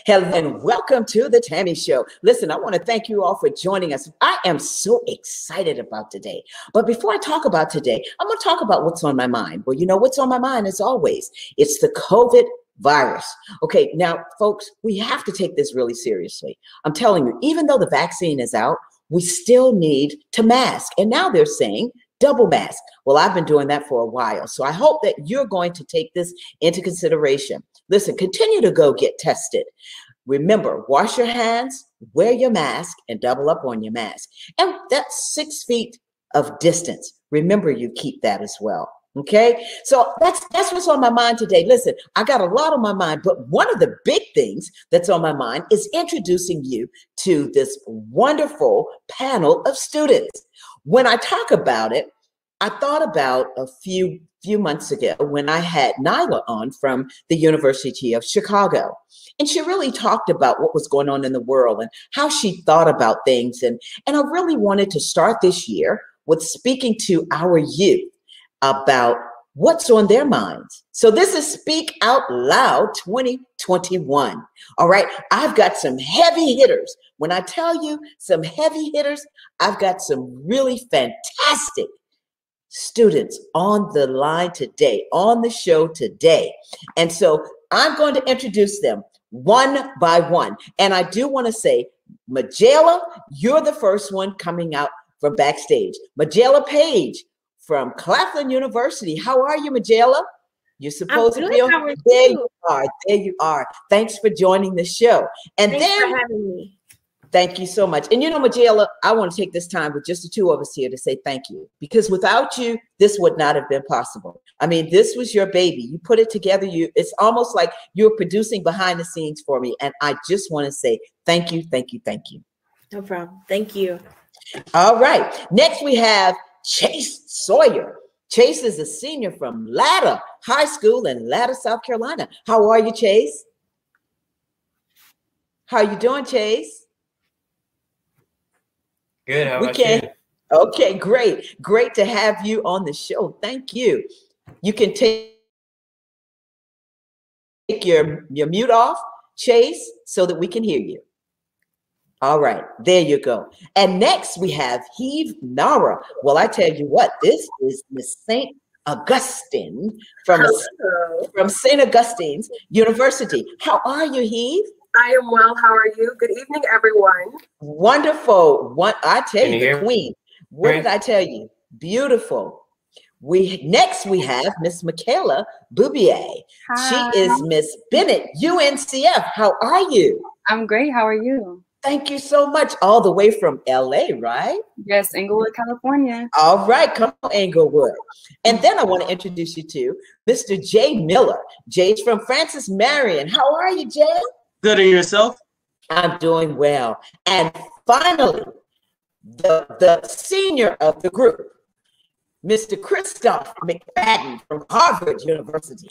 Hello and welcome to the Tammy Show. Listen, I want to thank you all for joining us. I am so excited about today. But before I talk about today, I'm going to talk about what's on my mind. Well, you know what's on my mind as always. It's the COVID virus. Okay, now, folks, we have to take this really seriously. I'm telling you, even though the vaccine is out, we still need to mask. And now they're saying double mask. Well, I've been doing that for a while. So I hope that you're going to take this into consideration. Listen, continue to go get tested. Remember, wash your hands, wear your mask, and double up on your mask. And that's 6 feet of distance. Remember, you keep that as well. Okay, so that's what's on my mind today. Listen, I got a lot on my mind, but one of the big things that's on my mind is introducing you to this wonderful panel of students. When I talk about it, I thought about a few months ago when I had Nyla on from the University of Chicago. And she really talked about what was going on in the world and how she thought about things. And I really wanted to start this year with speaking to our youth about what's on their minds. So this is Speak Out Loud 2021. All right, I've got some heavy hitters. When I tell you some heavy hitters, I've got some really fantastic students on the line today, on the show today. And so I'm going to introduce them one by one. And I do want to say, Majela, you're the first one coming out from backstage. Majela Page from Claflin University. How are you, Majela? You're supposed to be on. There you are. There you are. Thanks for joining the show. And Thanks for having me. Thank you so much. And you know, Majela, I want to take this time with just the two of us here to say thank you, because without you, this would not have been possible. I mean, this was your baby. You put it together. It's almost like you're producing behind the scenes for me. And I just want to say thank you, thank you, thank you. No problem. Thank you. All right. Next, we have Chase Sawyer. Chase is a senior from Latta High School in Latta, South Carolina. How are you, Chase? How are you doing, Chase? Good. How about you? Okay, great. Great to have you on the show. Thank you. You can take your mute off, Chase, so that we can hear you. All right, there you go. And next we have Heave Nara. Well, I tell you what, this is Miss St. Augustine from St. Augustine's University. How are you, Heave? I am well. How are you? Good evening, everyone. Wonderful. I tell you, the queen. What did I tell you? Beautiful. Next we have Miss Michaela Boubier. Hi. She is Miss Bennett, UNCF. How are you? I'm great. How are you? Thank you so much. All the way from LA, right? Yes, Inglewood, California. All right, come on, Inglewood. And then I want to introduce you to Mr. Jay Miller. Jay's from Francis Marion. How are you, Jay? Good, and yourself? I'm doing well. And finally, the senior of the group, Mr. Christoph McFadden from Harvard University.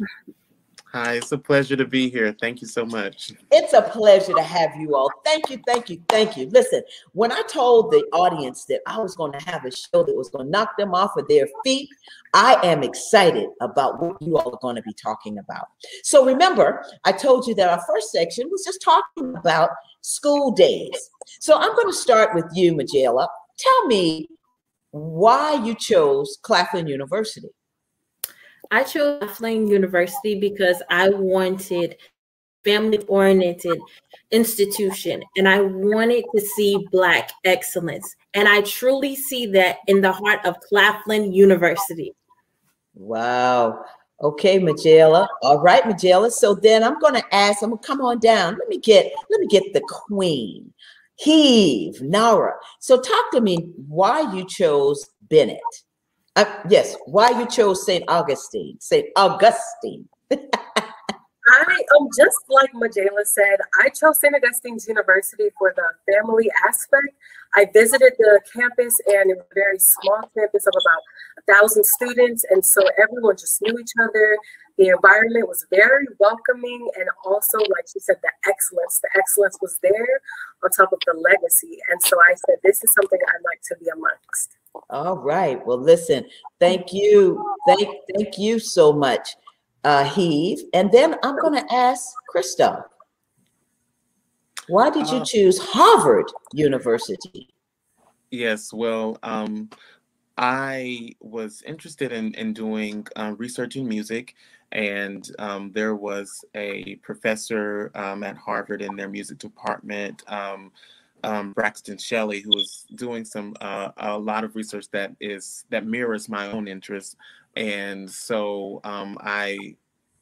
Hi, it's a pleasure to be here. Thank you so much. It's a pleasure to have you all. Thank you, thank you, thank you. Listen, when I told the audience that I was going to have a show that was going to knock them off of their feet, I am excited about what you all are going to be talking about. So remember, I told you that our first section was just talking about school days. So I'm going to start with you, Majela. Tell me why you chose Claflin University. I chose Claflin University because I wanted family-oriented institution, and I wanted to see Black excellence. And I truly see that in the heart of Claflin University. Wow. Okay, Majela. All right, Majela. So then I'm going to come on down. Let me get the queen, Heave Nara. So talk to me why you chose Bennett. Yes, why you chose St. Augustine. Just like Majela said, I chose St. Augustine's University for the family aspect. I visited the campus, and it was a very small campus of about 1,000 students, and so everyone just knew each other. The environment was very welcoming, and also, like she said, the excellence was there on top of the legacy. And so I said, this is something I'd like to be amongst. All right. Well, listen, thank you. Thank you so much, Heave. And then I'm going to ask Christoph. Why did you choose Harvard University? Yes, well, I was interested in doing research in music, and there was a professor at Harvard in their music department, Braxton Shelley, who was doing a lot of research that mirrors my own interests, and so I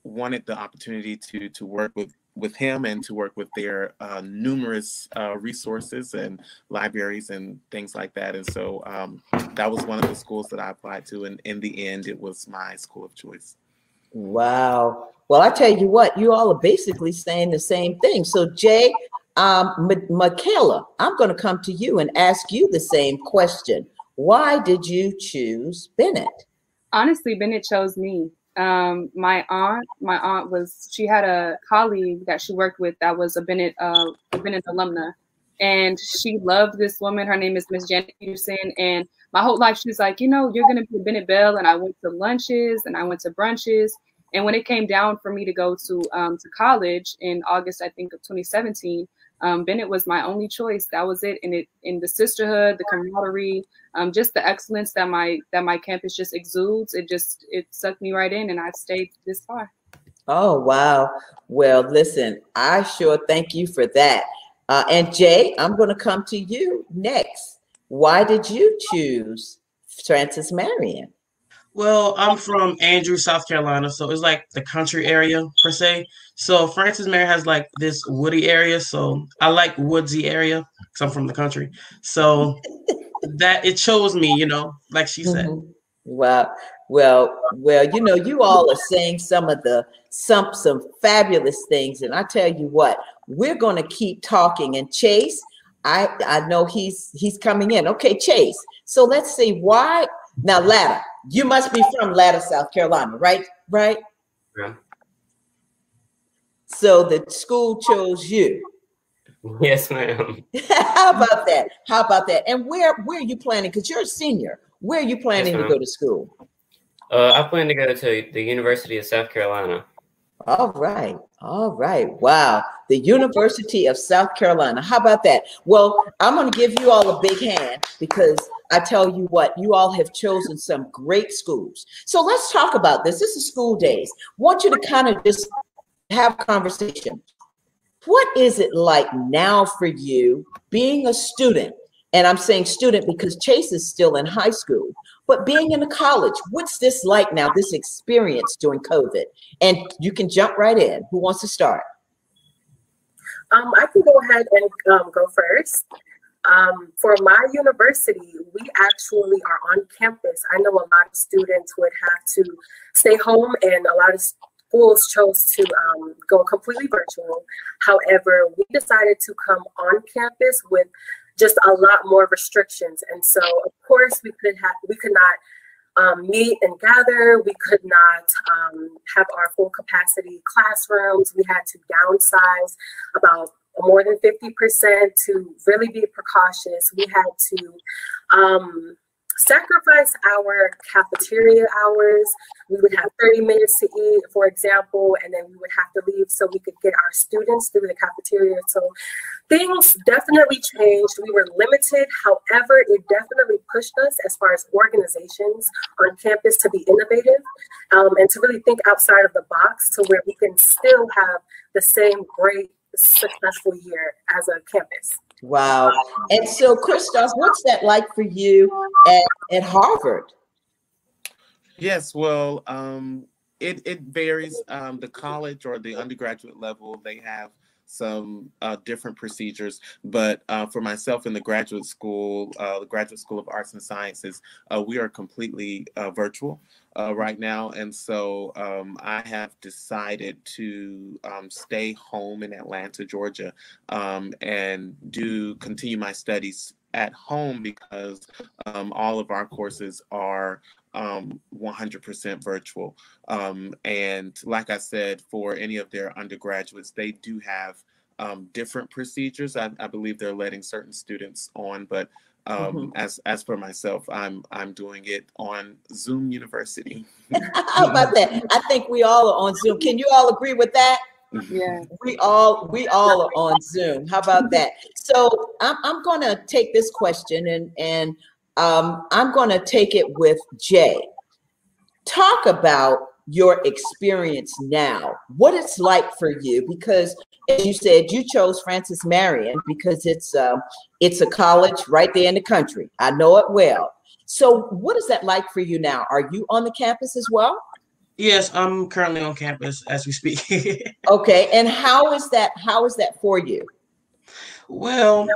wanted the opportunity to work with him and to work with their numerous resources and libraries and things like that. And so that was one of the schools that I applied to. And in the end, it was my school of choice. Wow. Well, I tell you what, you all are basically saying the same thing. So Jay, Michaela, I'm going to come to you and ask you the same question. Why did you choose Bennett? Honestly, Bennett chose me. My aunt she had a colleague that she worked with that was a Bennett alumna, and she loved this woman. Her name is Miss Janet Peterson, and my whole life she was like, you know, you're gonna be a Bennett Belle. And I went to lunches and I went to brunches, and when it came down for me to go to college in August, I think, of 2017, Bennett was my only choice. That was it. And in the sisterhood, the camaraderie, just the excellence that my campus just exudes. It sucked me right in, and I've stayed this far. Oh, wow. Well, listen, I sure thank you for that. And Jay, I'm going to come to you next. Why did you choose Francis Marion? Well, I'm from Andrews, South Carolina, so it's like the country area per se. So Francis Marion has like this woody area, so I like woodsy area because I'm from the country. So that it chose me, you know, like she said. Wow. Well, you know, you all are saying some fabulous things, and I tell you what, we're going to keep talking. And Chase, I know he's coming in. Okay, Chase. So let's see why. Now, Latta, you must be from Latta, South Carolina, right? Right? Yeah. So the school chose you. Yes, ma'am. How about that? How about that? And where are you planning? Because you're a senior. Where are you planning to go to school? I plan to go to the University of South Carolina. All right. All right. Wow. The University of South Carolina. How about that? Well, I'm going to give you all a big hand because I tell you what, you all have chosen some great schools. So let's talk about this. This is school days. I want you to kind of just have a conversation. What is it like now for you being a student? And I'm saying student because Chase is still in high school, but being in a college, what's this like now, this experience during COVID? And you can jump right in. Who wants to start? I can go ahead and go first. For my university, we actually are on campus. I know a lot of students would have to stay home, and a lot of schools chose to go completely virtual. However, we decided to come on campus with just a lot more restrictions, and so of course we could not meet and gather. We could not have our full capacity classrooms. We had to downsize about more than 50% to really be precautious. We had to sacrifice our cafeteria hours. We would have 30 minutes to eat, for example, and then we would have to leave so we could get our students through the cafeteria. So things definitely changed. We were limited. However, it definitely pushed us as far as organizations on campus to be innovative and to really think outside of the box to where we can still have the same great, successful year as a campus. Wow. And so, Christoph, what's that like for you at Harvard? Yes, well, it varies. The college or the undergraduate level, they have some different procedures, but for myself in the Graduate School of Arts and Sciences, we are completely virtual right now, and so I have decided to stay home in Atlanta, Georgia, and continue my studies at home because all of our courses are 100% virtual. And like I said, for any of their undergraduates, they do have different procedures. I believe they're letting certain students on, but as for myself, I'm doing it on Zoom University. How about that? I think we all are on Zoom. Can you all agree with that? Yeah. We all are on Zoom. How about that? So I'm going to take this question and I'm going to take it with Jay. Talk about your experience now, what it's like for you, because as you said, you chose Francis Marion because it's a college right there in the country. I know it well. So what is that like for you now? Are you on the campus as well? Yes, I'm currently on campus as we speak. Okay, and how is that for you? Well,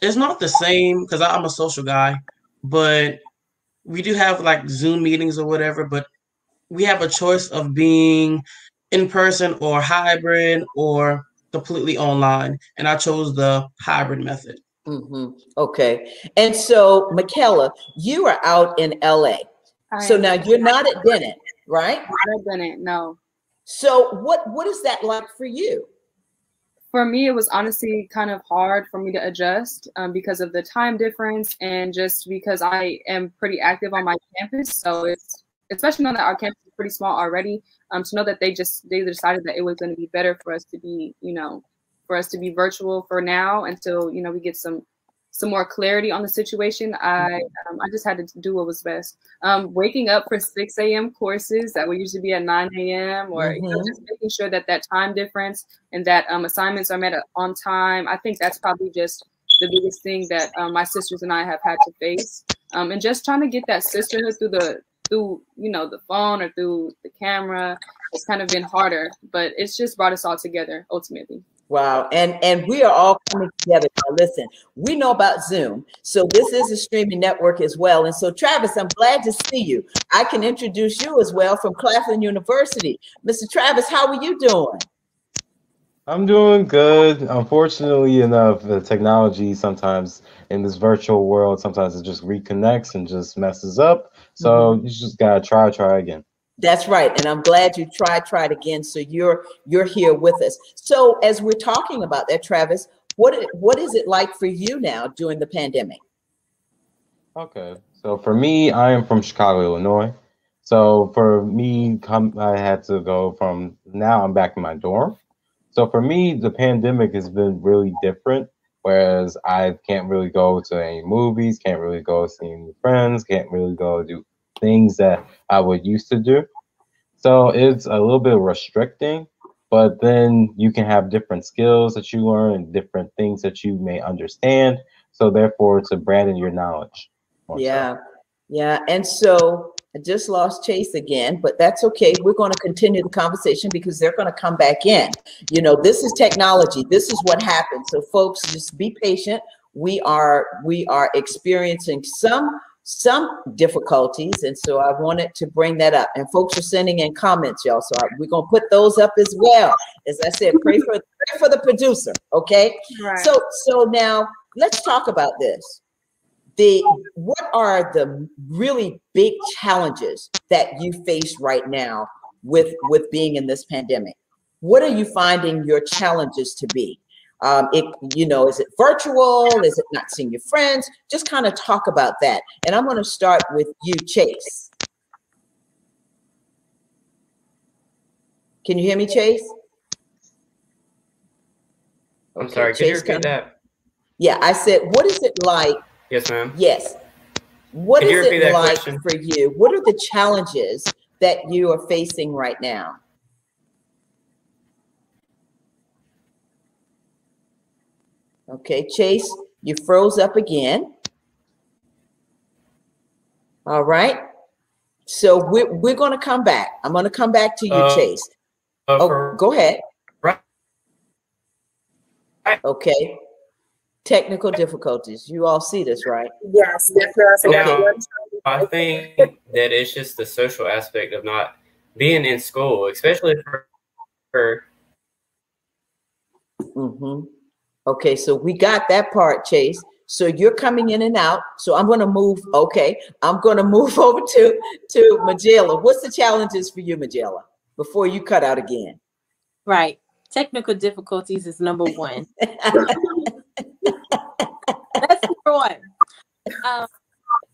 it's not the same because I'm a social guy, but we do have like Zoom meetings or whatever, but we have a choice of being in person or hybrid or completely online. And I chose the hybrid method. Mm-hmm. Okay. And so, Michaela, you are out in LA. So now you're not at Bennett, right? Not at Bennett, no. So what is that like for you? For me, it was honestly kind of hard for me to adjust because of the time difference and just because I am pretty active on my campus. So it's, especially knowing that our campus is pretty small already, to know that they decided that it was going to be better for us to be, for us to be virtual for now until, we get some more clarity on the situation. I just had to do what was best. Waking up for 6 a.m. courses that would usually be at 9 a.m. or just making sure that time difference and that assignments are met on time. I think that's probably just the biggest thing that my sisters and I have had to face. And just trying to get that sisterhood through the phone or through the camera. It's kind of been harder, but it's just brought us all together ultimately. Wow. And we are all coming together. Now, listen, we know about Zoom. So this is a streaming network as well. And so, Travis, I'm glad to see you. I can introduce you as well from Claflin University. Mr. Travis, how are you doing? I'm doing good. Unfortunately enough, the technology sometimes in this virtual world, sometimes it just reconnects and just messes up. So you just gotta try again. That's right. And I'm glad you tried it again. So you're here with us. So as we're talking about that, Travis, what is it like for you now during the pandemic? Okay. So for me, I am from Chicago, Illinois. So for me, I had to go from now I'm back in my dorm. So for me, the pandemic has been really different. Whereas I can't really go to any movies, can't really go see any friends, can't really go do things that I would used to do. So it's a little bit restricting, but then you can have different skills that you learn and different things that you may understand. So therefore, to broaden your knowledge. Yeah. Yeah. And so I just lost Chase again, but that's okay. We're going to continue the conversation because they're going to come back in. This is technology. This is what happens. So folks, just be patient. We are experiencing some difficulties. And so I wanted to bring that up, and folks are sending in comments, y'all. So we're going to put those up as well. As I said, pray for the producer. Okay. Right. So now let's talk about this. What are the really big challenges that you face right now with being in this pandemic? What are you finding your challenges to be? Is it virtual? Is it not seeing your friends? Just kind of talk about that. And I'm going to start with you, Chase. Can you hear me, Chase? I'm sorry, could you repeat that? Yeah, I said, what is it like? Yes, ma'am. Yes. What is it like for you? What are the challenges that you are facing right now? Okay, Chase, you froze up again. All right. So we're going to come back. I'm going to come back to you, Chase. Go ahead. Right. Okay. Technical difficulties. You all see this, right? Yes, definitely. Now, I think that it's just the social aspect of not being in school, especially for Okay, so we got that part, Chase. So you're coming in and out. So I'm going to move. Okay, I'm going to move over to Majella. What's the challenges for you, Majella, before you cut out again? Right. Technical difficulties is number one. That's number one.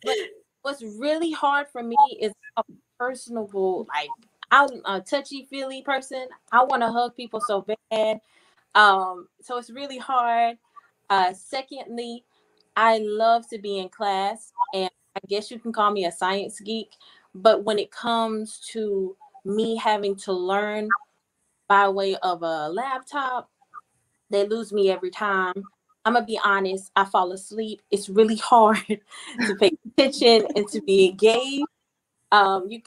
But what's really hard for me is how personable, like, I'm a touchy-feely person. I want to hug people so bad. So it's really hard. Secondly, I love to be in class, and I guess you can call me a science geek. But when it comes to me having to learn by way of a laptop, they lose me every time. I'm gonna be honest, I fall asleep. It's really hard to pay attention and to be engaged. You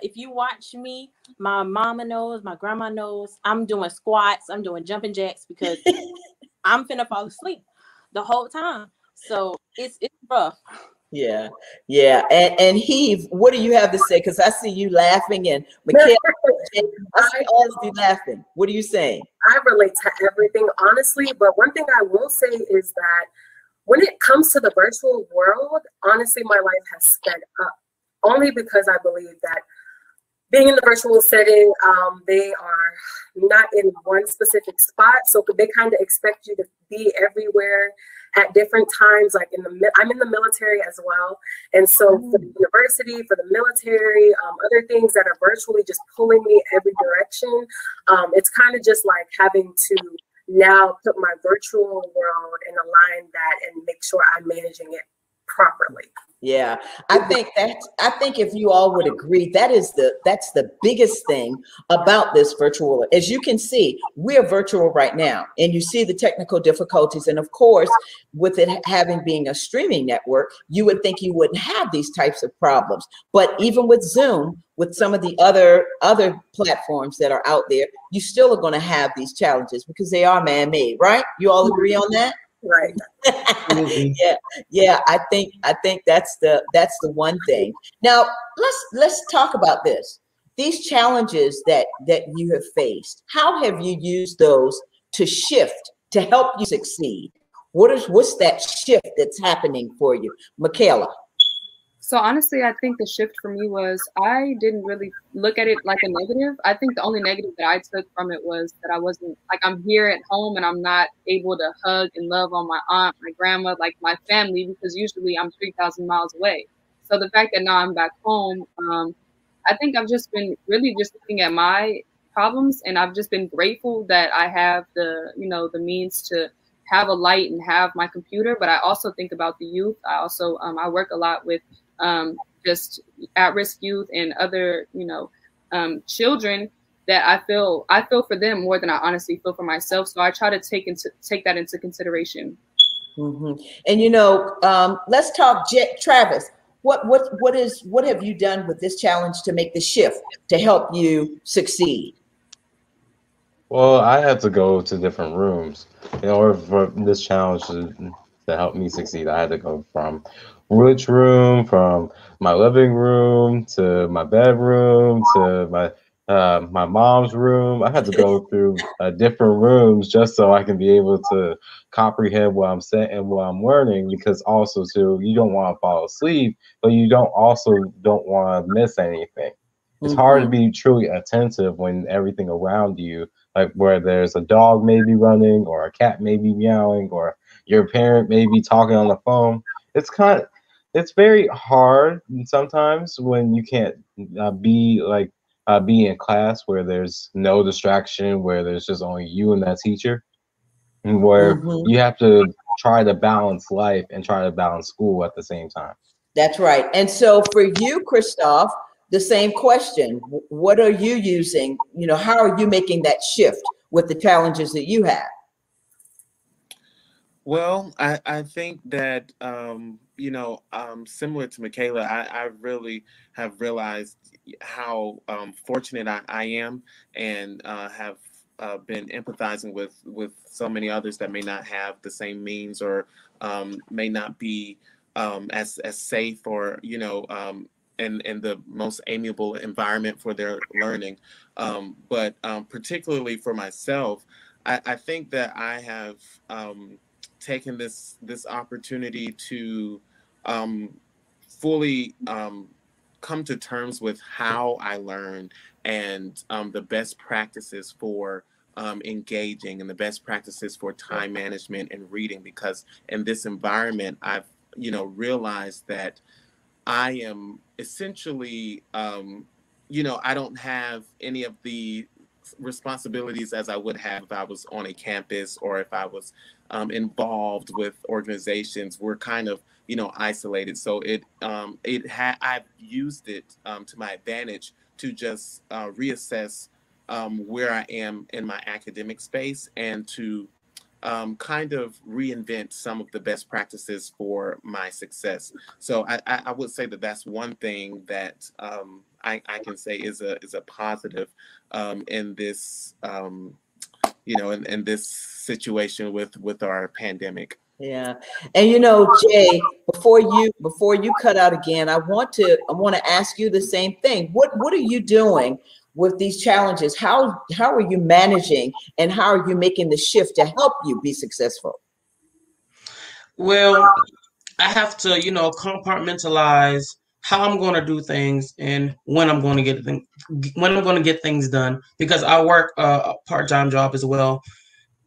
if you watch me, my mama knows, my grandma knows, I'm doing squats, I'm doing jumping jacks because I'm finna fall asleep the whole time. So it's rough. Yeah, yeah. And Heath, what do you have to say? Because I see you laughing, and Michaela, I see all of you laughing. What are you saying? I relate to everything, honestly. But one thing I will say is that when it comes to the virtual world, honestly, my life has sped up only because I believe that being in the virtual setting, they are not in one specific spot. So they kind of expect you to be everywhere at different times. Like I'm in the military as well. And so for the university, for the military, other things that are virtually just pulling me every direction, it's kind of just like having to now put my virtual world and align that and make sure I'm managing it properly. Yeah, I think if you all would agree, that's the biggest thing about this virtual. As you can see, we're virtual right now, and you see the technical difficulties. And of course, with it having being a streaming network, you would think you wouldn't have these types of problems. But even with Zoom, with some of the other platforms that are out there, you still are going to have these challenges because they are man-made, right? You all agree on that? Right. Yeah. I think that's the one thing. Now let's talk about this. These challenges that you have faced. How have you used those to shift to help you succeed? What's that shift that's happening for you, Michaela? So honestly, I think the shift for me was I didn't really look at it like a negative. I think the only negative that I took from it was that I wasn't like I'm here at home and I'm not able to hug and love on my aunt, my grandma, like my family, because usually I'm 3,000 miles away. So the fact that now I'm back home, I think I've just been really just looking at my problems, and I've just been grateful that I have the means to have a light and have my computer. But I also think about the youth. I also I work a lot with just at-risk youth and other, children that I feel for them more than I honestly feel for myself. So I try to take that into consideration. Mm-hmm. And let's talk, Travis. What have you done with this challenge to make the shift to help you succeed? Well, I had to go to different rooms in order for this challenge to help me succeed. I had to go from which room, from my living room to my bedroom to my mom's room. I had to go through different rooms just so I can be able to comprehend what I'm saying and what I'm learning. Because also too, you don't want to fall asleep, but you don't want to miss anything. It's hard to be truly attentive when everything around you, like where there's a dog maybe running or a cat maybe meowing or your parent may be talking on the phone. It's very hard sometimes when you can't be in class where there's no distraction, where there's just only you and that teacher, and where you have to try to balance life and try to balance school at the same time. That's right. And so for you, Christoph, the same question. What are you using? How are you making that shift with the challenges that you have? Well, I think that, similar to Michaela, I really have realized how fortunate I am, and have been empathizing with so many others that may not have the same means, or may not be as safe, or in the most amiable environment for their learning. But particularly for myself, I think that I have taken this opportunity to fully come to terms with how I learn, and the best practices for engaging, and the best practices for time management and reading. Because in this environment, I've realized that I am essentially you know, I don't have any of the responsibilities as I would have if I was on a campus or if I was involved with organizations. We're kind of, you know, isolated. So I've used it to my advantage to just reassess where I am in my academic space and to kind of reinvent some of the best practices for my success. So I would say that that's one thing that I can say is a positive in this you know, in this situation with our pandemic. Yeah. And you know, Jay, before you cut out again, I want to ask you the same thing. What are you doing with these challenges? How are you managing, and how are you making the shift to help you be successful? Well, I have to, you know, compartmentalize how I'm going to do things and when I'm going to get things done, because I work a part-time job as well.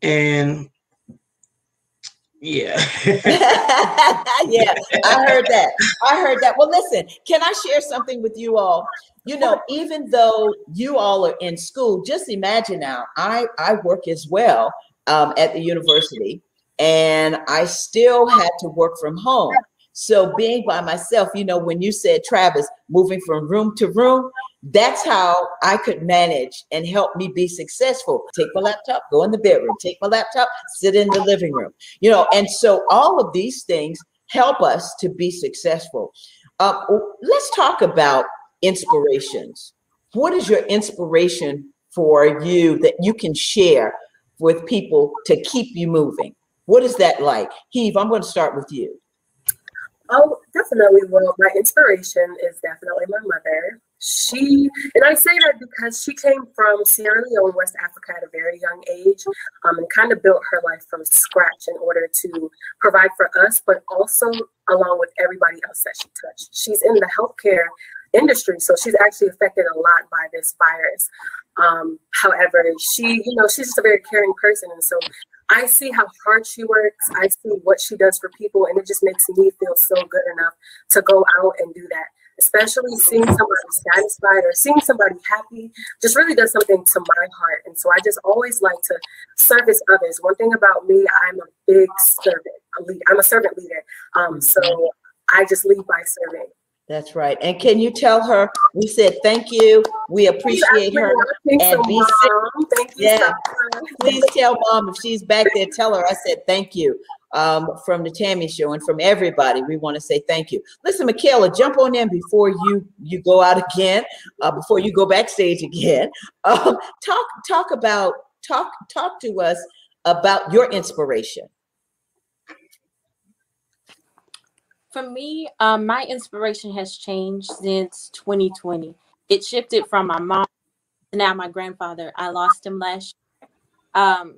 And yeah. Yeah, I heard that. Well, listen, can I share something with you all? You know, even though you all are in school, just imagine now, I work as well at the university, and I still had to work from home. So being by myself, you know, when you said, Travis, moving from room to room, that's how I could manage and help me be successful. Take my laptop, go in the bedroom, take my laptop, sit in the living room, you know, and so all of these things help us to be successful. Let's talk about inspirations. What is your inspiration for you that you can share with people to keep you moving? What is that like? Heath, I'm going to start with you. Oh, definitely. Well, my inspiration is definitely my mother. And I say that because she came from Sierra Leone, West Africa at a very young age, and kind of built her life from scratch in order to provide for us, but also along with everybody else that she touched. She's in the healthcare industry, so she's actually affected a lot by this virus. However, she's just a very caring person. And so I see how hard she works. I see what she does for people, and it just makes me feel so good enough to go out and do that. Especially seeing somebody satisfied or seeing somebody happy just really does something to my heart. And so I just always like to service others. One thing about me, I'm a big servant. I'm a servant leader. So I just lead by serving. That's right. And can you tell her we said thank you, we appreciate her, and be safe. Thank you. Yeah. Please tell Mom, if she's back there, tell her I said thank you from the Tammy Show, and from everybody. We want to say thank you. Listen, Michaela, jump on in before you go out again, before you go backstage again. Talk to us about your inspiration. For me, my inspiration has changed since 2020. It shifted from my mom to now my grandfather. I lost him last year.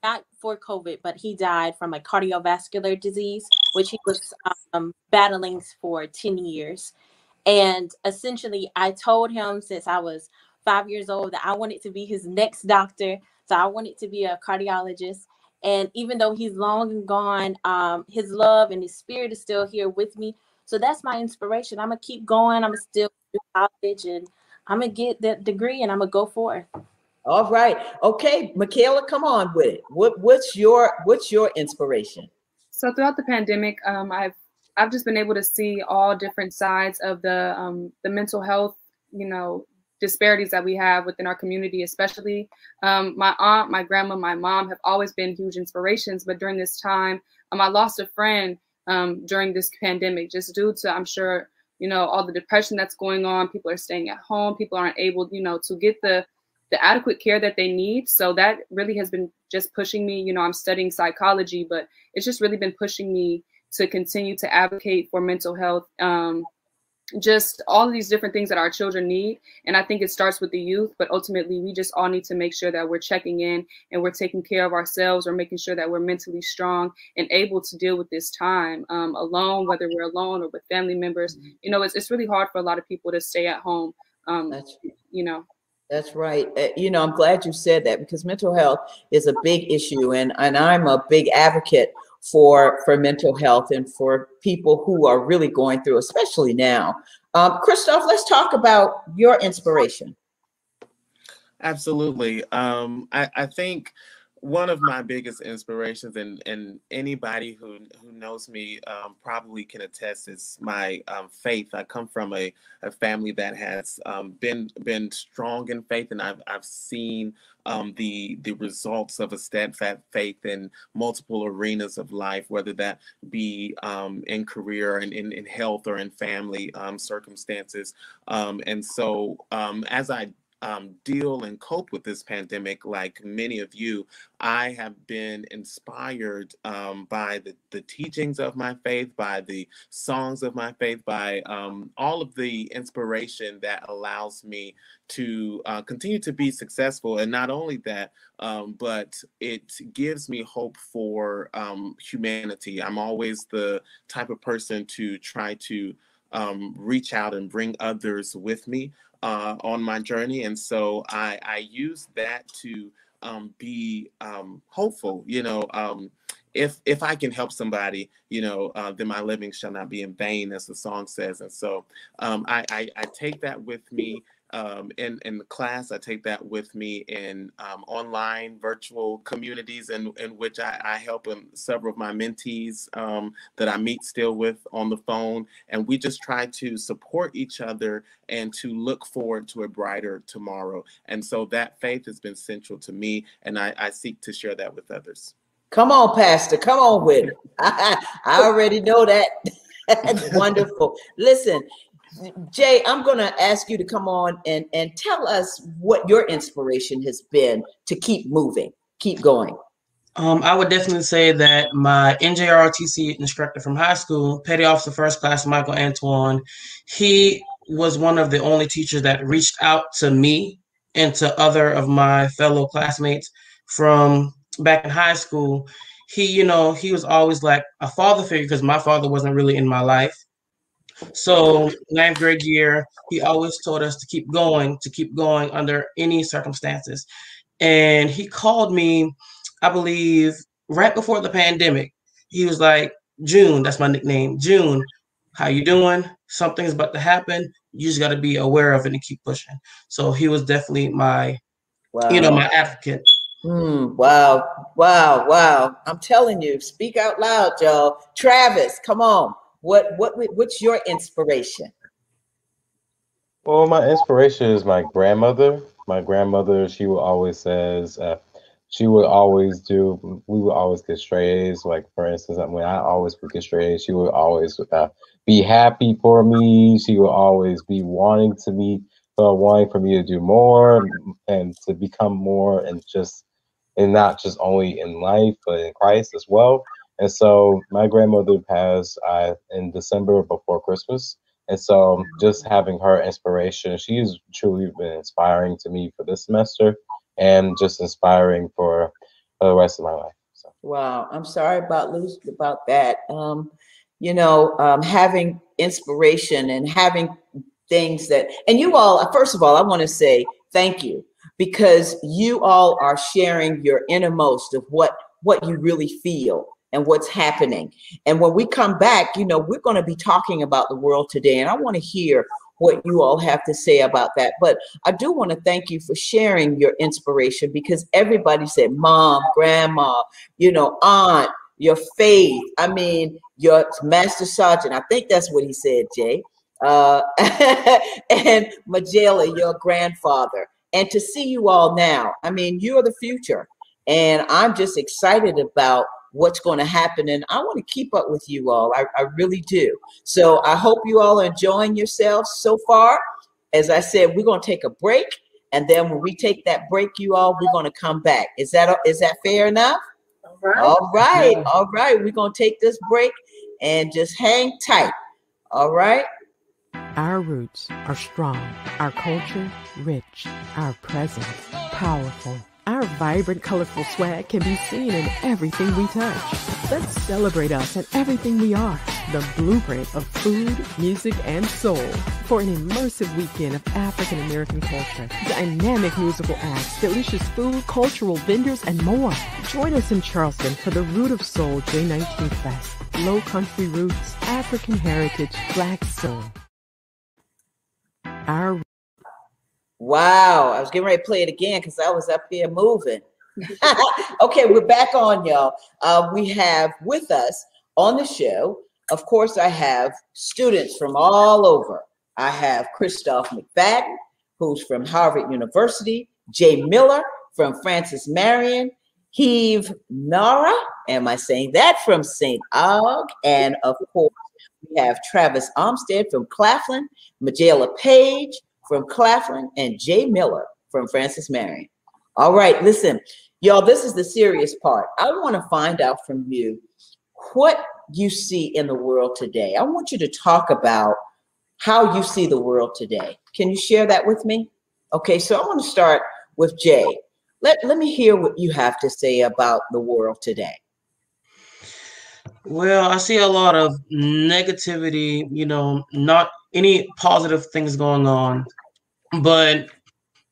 Not for COVID, but he died from a cardiovascular disease, which he was battling for 10 years. And essentially, I told him since I was 5 years old that I wanted to be his next doctor. So I wanted to be a cardiologist. And even though he's long gone, his love and his spirit is still here with me. So that's my inspiration. I'm going to keep going. I'm going to still do college, and I'm going to get that degree, and I'm going to go forth. All right. Okay, Michaela, come on with it. What's your inspiration? So throughout the pandemic, I've just been able to see all different sides of the mental health, disparities that we have within our community, especially my aunt, my grandma, my mom have always been huge inspirations. But during this time, I lost a friend during this pandemic, just due to, I'm sure, all the depression that's going on. People are staying at home. People aren't able, to get the adequate care that they need. So that really has been just pushing me. I'm studying psychology, but it's just really been pushing me to continue to advocate for mental health, just all of these different things that our children need. And I think it starts with the youth, but ultimately we just all need to make sure that we're checking in and we're taking care of ourselves, or making sure that we're mentally strong and able to deal with this time alone, whether we're alone or with family members. It's really hard for a lot of people to stay at home. That's right. I'm glad you said that, because mental health is a big issue, and I'm a big advocate for mental health and for people who are really going through, especially now. Christoph, let's talk about your inspiration. Absolutely. I think one of my biggest inspirations, and anybody who knows me probably can attest, is my faith. I come from a family that has been strong in faith, and I've seen the results of a steadfast faith in multiple arenas of life, whether that be in career and in health or in family circumstances. And so as I deal and cope with this pandemic, like many of you, I have been inspired by the teachings of my faith, by the songs of my faith, by all of the inspiration that allows me to continue to be successful. And not only that, but it gives me hope for humanity. I'm always the type of person to try to reach out and bring others with me on my journey. And so I use that to be hopeful. If I can help somebody, then my living shall not be in vain, as the song says. And so I take that with me in the class. I take that with me in online virtual communities in which I help several of my mentees that I meet still with on the phone. And we just try to support each other and to look forward to a brighter tomorrow. And so that faith has been central to me, and I seek to share that with others. Come on, Pastor. Come on with it. I already know that. That's wonderful. Listen, Jay, I'm going to ask you to come on and tell us what your inspiration has been to keep moving, keep going. I would definitely say that my NJROTC instructor from high school, Petty Officer First Class Michael Antoine, he was one of the only teachers that reached out to me and to other of my fellow classmates from back in high school. He was always like a father figure, because my father wasn't really in my life. So 9th grade year, he always told us to keep going under any circumstances. And he called me, I believe, right before the pandemic. He was like, June, that's my nickname, June, how you doing? Something's about to happen. You just got to be aware of it and keep pushing. So he was definitely my, my advocate. Wow. I'm telling you, speak out loud, y'all. Travis, come on. What's your inspiration? Well, my inspiration is my grandmother. My grandmother, she would always says, we would always get straight A's. Like, for instance, when I always would get straight A's, she would always be happy for me. She would always be wanting for me to do more and to become more, and not just only in life, but in Christ as well. And so my grandmother passed in December before Christmas. And so just having her inspiration, she's truly been inspiring to me for this semester, and just inspiring for the rest of my life. So. Wow, I'm sorry about that. Having inspiration and having things that, and you all, first of all, I want to say thank you, because you all are sharing your innermost of what you really feel and what's happening. And when we come back, we're going to be talking about the world today, and I want to hear what you all have to say about that. But I do want to thank you for sharing your inspiration, because everybody said mom, grandma, aunt, your faith. I mean, your master sergeant. I think that's what he said, Jay. And Majela, your grandfather. And to see you all now, I mean, you're the future. And I'm just excited about what's going to happen. And I want to keep up with you all. I really do. So I hope you all are enjoying yourselves so far. As I said, we're going to take a break. And then when we take that break, you all, we're going to come back. Is that fair enough? All right. We're going to take this break and just hang tight. All right. Our roots are strong, our culture rich, our presence powerful. Our vibrant, colorful swag can be seen in everything we touch. Let's celebrate us and everything we are. the blueprint of food, music, and soul, for an immersive weekend of African American culture, dynamic musical acts, delicious food, cultural vendors, and more. Join us in Charleston for the Root of Soul J19 Fest. Low country roots, African heritage, Black soul. Wow, I was getting ready to play it again because I was up here moving. Okay, we're back on, y'all. We have with us on the show, of course, I have students from all over. I have Christoph McFadden, who's from Harvard University, Jay Miller from Francis Marion, Heave Nara, am I saying that, from St. Aug, and of course, we have Travis Armstead from Claflin, Majela Page from Claflin, and Jay Miller from Francis Marion. All right, listen, y'all, this is the serious part. I want to find out from you what you see in the world today. I want you to talk about how you see the world today. Can you share that with me? Okay, so I want to start with Jay. Let me hear what you have to say about the world today. Well, I see a lot of negativity, not any positive things going on. But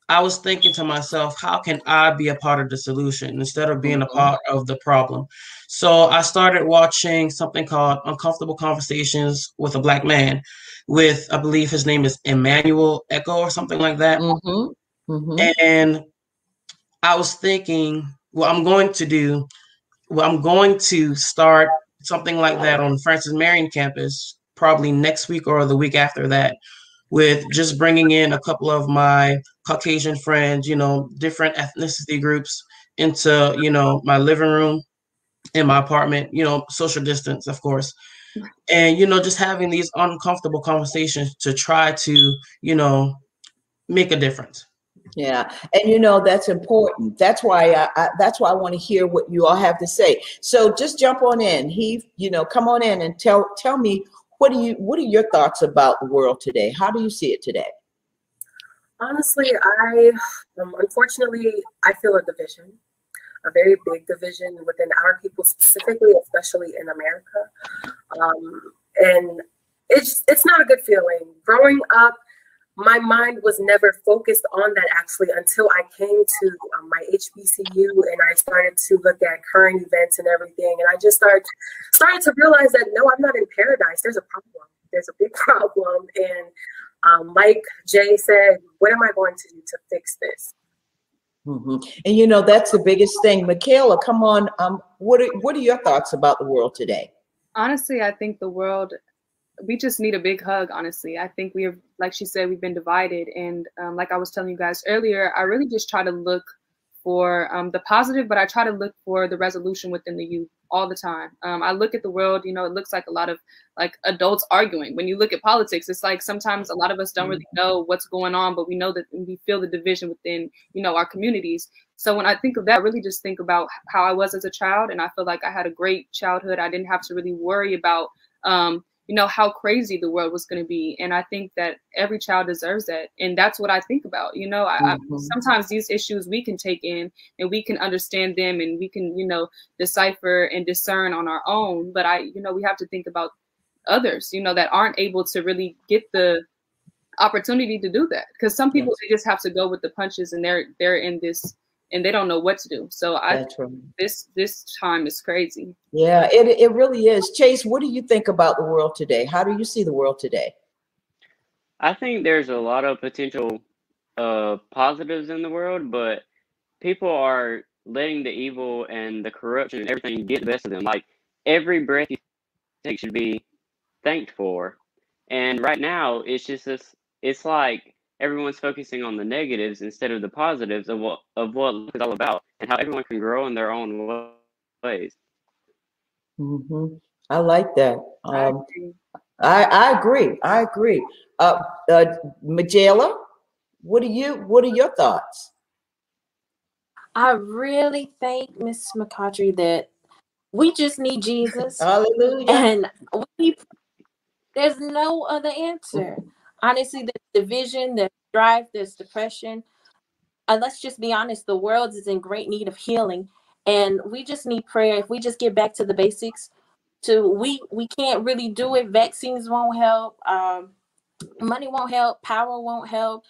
I was thinking to myself, how can I be a part of the solution instead of being a part of the problem? So I started watching something called Uncomfortable Conversations with a Black Man with, I believe his name is Emmanuel Echo or something like that. And I was thinking, I'm going to start something like that on Francis Marion campus, probably next week or the week after that, with just bringing in a couple of my Caucasian friends, different ethnicity groups into, my living room in my apartment, social distance, of course. And, just having these uncomfortable conversations to try to, make a difference. Yeah, and that's important. That's why I want to hear what you all have to say. So just jump on in. Come on in and tell me what are your thoughts about the world today? How do you see it today? Honestly, unfortunately, I feel a division, a very big division within our people specifically, especially in America. And it's not a good feeling. Growing up, my mind was never focused on that actually until I came to my HBCU and I started to look at current events and everything. And I just started to realize that, no, I'm not in paradise. There's a problem. There's a big problem. And like Jay said, what am I going to do to fix this? And that's the biggest thing. Michaela, come on. What are your thoughts about the world today? Honestly, I think the world, we just need a big hug, honestly. I think we have, like she said, we've been divided. And like I was telling you guys earlier, I really just try to look for the positive, but I try to look for the resolution within the youth all the time. I look at the world, it looks like a lot of like adults arguing. When you look at politics, it's like sometimes a lot of us don't really know what's going on, but we know that we feel the division within, our communities. So when I think of that, I really just think about how I was as a child. And I feel like I had a great childhood. I didn't have to really worry about, how crazy the world was going to be. And I think that every child deserves that. And that's what I think about. Sometimes these issues we can take in and we can understand them and we can, decipher and discern on our own. But we have to think about others, that aren't able to really get the opportunity to do that. Because some people, they just have to go with the punches and they're in this and they don't know what to do. So this time is crazy. Yeah, it really is. Chase, what do you think about the world today? How do you see the world today? I think there's a lot of potential positives in the world, but people are letting the evil and the corruption and everything get the best of them. Like every breath you take should be thanked for. And right now it's just this, it's like everyone's focusing on the negatives instead of the positives of what life is all about and how everyone can grow in their own ways. I like that. I agree. Majela, what are your thoughts? I really think, Miss McCautry, that we just need Jesus. Hallelujah. And there's no other answer. Honestly, there's division, there's strife, there's depression. Let's just be honest, the world is in great need of healing. And we just need prayer. If we just get back to the basics, we can't really do it. Vaccines won't help. Money won't help. Power won't help.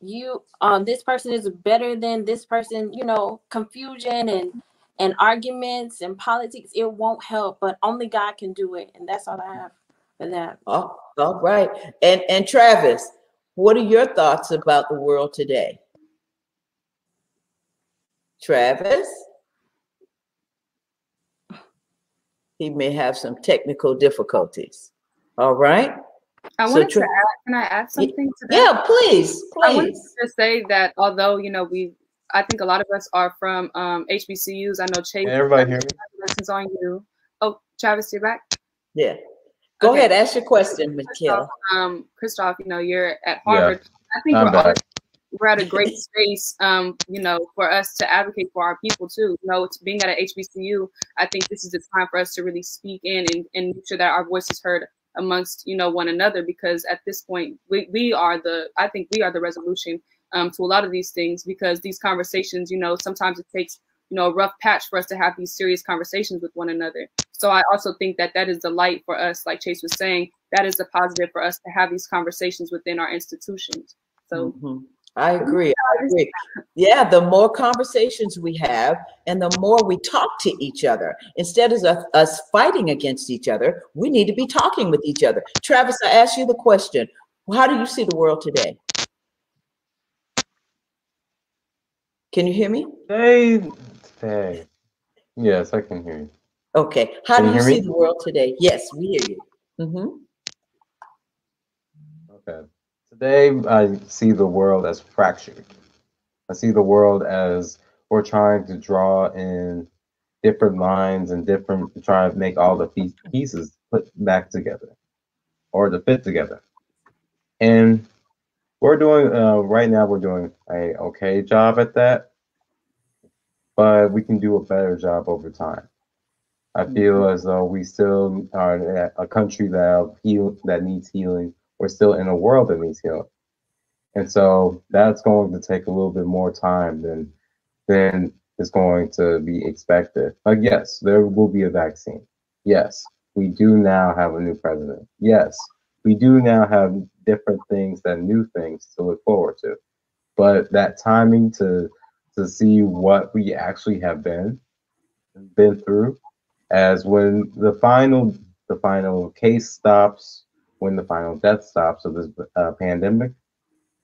You this person is better than this person. Confusion and arguments and politics, it won't help. But only God can do it, and that's all I have for that. Oh, all right. And Travis, what are your thoughts about the world today? Travis? He may have some technical difficulties. All right. I So wanted to add, can I add something to that? Yeah, please, I wanted please. to say that although, I think a lot of us are from HBCUs. I know Chase. Everybody hear me? Lessons on you. Oh, Travis, you're back? Yeah. Go Okay. ahead, ask your question, Michaela. Christoph, you're at Yeah, Harvard. I think I'm back. we're at a great space, for us to advocate for our people too. Being at an HBCU, I think this is the time for us to really speak in and make sure that our voice is heard amongst, one another, because at this point, I think we are the resolution to a lot of these things, because these conversations, sometimes it takes, a rough patch for us to have these serious conversations with one another. So I also think that is the light for us, like Chase was saying, that is the positive for us to have these conversations within our institutions. So I agree. Yeah, the more conversations we have and the more we talk to each other, instead of us fighting against each other, we need to be talking with each other. Travis, I asked you the question, how do you see the world today? Can you hear me? Hey. Yes, I can hear you. Okay. How do you hear see me? the world today? Yes, we hear you. Okay. Today, I see the world as fractured. I see the world as we're trying to draw in different lines and trying to make all the pieces put back together or to fit together. And we're doing, right now, we're doing a okay job at that, but we can do a better job over time. I feel as though we still are a country that needs healing. We're still in a world that needs healing. And so that's going to take a little bit more time than is going to be expected. But yes, there will be a vaccine. Yes, we do now have a new president. Yes, we do now have different things new things to look forward to. But that timing to see what we actually have been through, as when the final case stops, when the final death stops of this pandemic,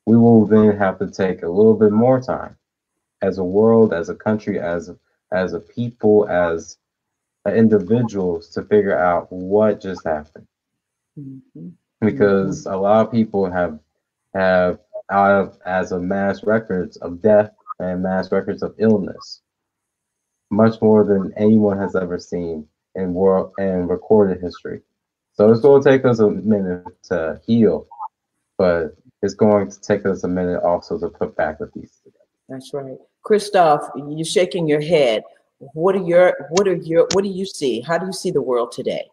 we will then have to take a little bit more time as a world, as a country, as a people, as individuals, to figure out what just happened. Because a lot of people have as a mass records of death and mass records of illness, much more than anyone has ever seen in world and recorded history. So it's going to take us a minute to heal, but it's going to take us a minute also to put back the pieces together. That's right. Christoph, you're shaking your head. What do you see? How do you see the world today?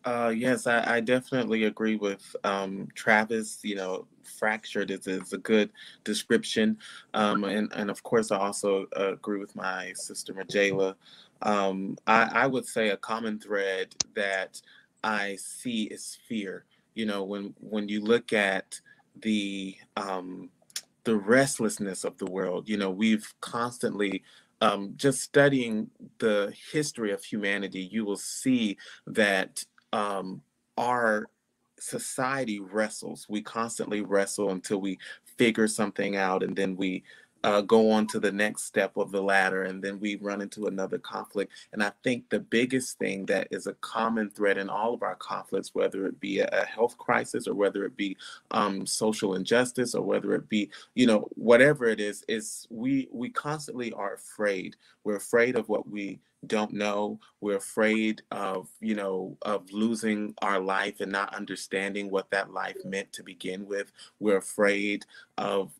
Yes, I definitely agree with Travis. Fractured is a good description. And of course, I also agree with my sister, Majayla. I would say a common thread that I see is fear. When you look at the restlessness of the world, we've constantly just studying the history of humanity, you will see that our society wrestles. We constantly wrestle until we figure something out, and then we go on to the next step of the ladder, and then we run into another conflict. And I think the biggest thing that is a common thread in all of our conflicts, whether it be a health crisis or whether it be social injustice or whether it be, whatever it is we constantly are afraid. We're afraid of what we don't know. We're afraid of losing our life and not understanding what that life meant to begin with. We're afraid of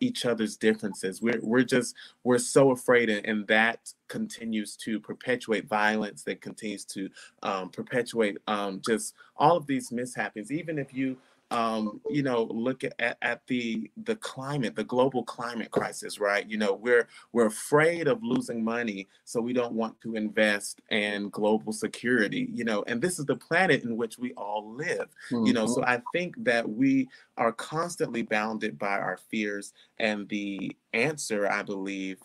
each other's differences. We're so afraid, and that continues to perpetuate violence, that continues to perpetuate just all of these mishaps. Even if you you know, look at the climate, the global climate crisis, right? You know, we're afraid of losing money, so we don't want to invest in global security, you know, and this is the planet in which we all live, you know, so I think that we are constantly bounded by our fears, and the answer, I believe,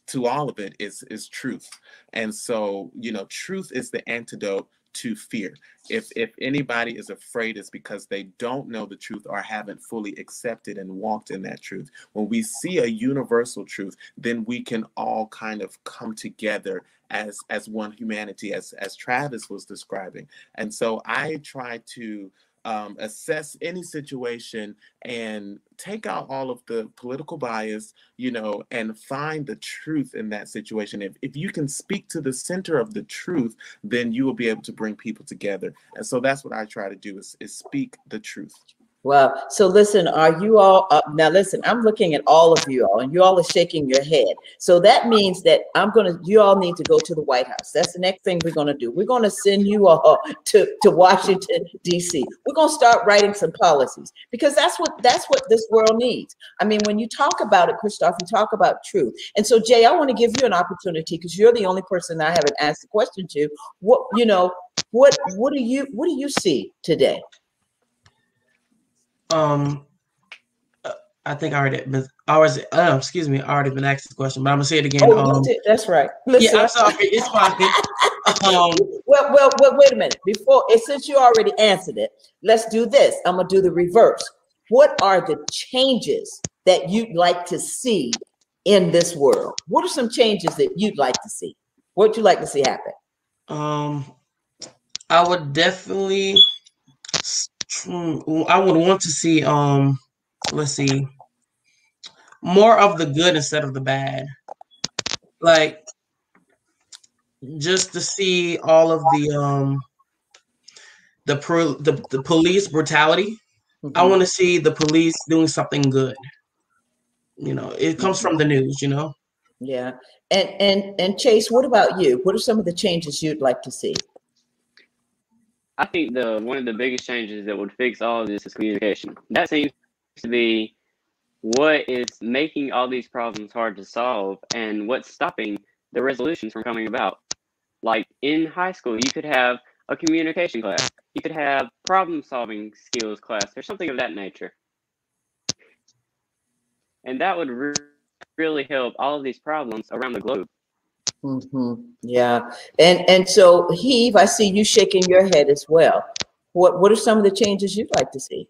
to all of it is truth. And so, you know, truth is the antidote to fear. If anybody is afraid, it's because they don't know the truth or haven't fully accepted and walked in that truth. When we see a universal truth, then we can all kind of come together as one humanity, as Travis was describing. And so I try to assess any situation and take out all of the political bias, you know, and find the truth in that situation. If you can speak to the center of the truth, then you will be able to bring people together. And so that's what I try to do, is speak the truth. Wow. So listen, are you all now listen, I'm looking at all of you all and you all are shaking your head. So that means that you all need to go to the White House. That's the next thing we're going to do. We're going to send you all to Washington, D.C. We're going to start writing some policies, because that's what this world needs. I mean, when you talk about it, Christoph, you talk about truth. And so Jay, I want to give you an opportunity, because you're the only person I haven't asked the question to. What do you see today? I think I already been asked this question, but I'm gonna say it again. Oh, that's right. Listen. Yeah, I'm sorry. It's fine. Well, wait a minute. Since you already answered it, let's do this. I'm gonna do the reverse. What are the changes that you'd like to see in this world? What are some changes that you'd like to see? What would you like to see happen? I would definitely. I would want to see, let's see, more of the good instead of the bad. Like, just to see all of the police brutality. I want to see the police doing something good. You know, it comes from the news, you know? Yeah. And Chase, what about you? What are some of the changes you'd like to see? I think one of the biggest changes that would fix all of this is communication. That seems to be what is making all these problems hard to solve, and what's stopping the resolutions from coming about. Like in high school, you could have a communication class. You could have problem-solving skills class or something of that nature. And that would really help all of these problems around the globe. Yeah. And so, Heave, I see you shaking your head as well. What are some of the changes you'd like to see?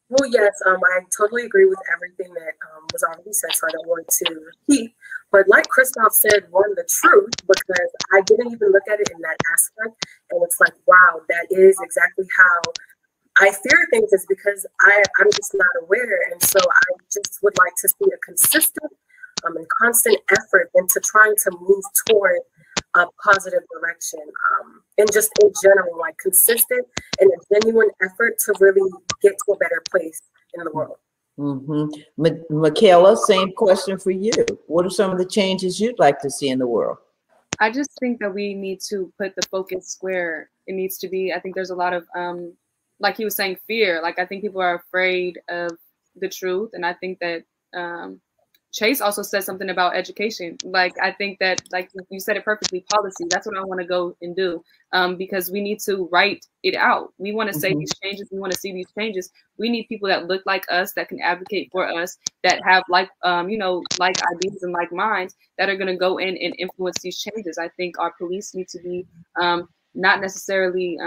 Well, yes, I totally agree with everything that was already said, so I don't want to repeat. But like Christoph said, the truth, because I didn't even look at it in that aspect. And it's like, wow, that is exactly how I fear things, is because I'm just not aware. And so I just would like to see a consistent and constant effort into trying to move toward a positive direction, and just in general, like consistent and a genuine effort to really get to a better place in the world. Michaela, same question for you. What are some of the changes you'd like to see in the world? I just think that we need to put the focus where it needs to be. I think there's a lot of, like he was saying, fear. Like, I think people are afraid of the truth. And I think that Chase also said something about education. Like, I think that, like you said it perfectly, policy. That's what I want to go and do, because we need to write it out. We want to say these changes. We want to see these changes. We need people that look like us, that can advocate for us, that have like ideas and like minds, that are going to go in and influence these changes. I think our police need to be not necessarily.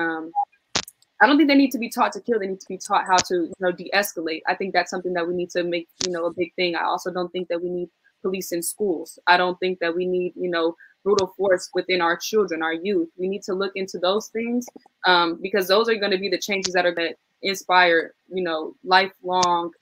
I don't think they need to be taught to kill. They need to be taught how to, de-escalate. I think that's something that we need to make, a big thing. I also don't think that we need police in schools. I don't think that we need, brutal force within our children, our youth. We need to look into those things, because those are going to be the changes that are going to inspire, lifelong,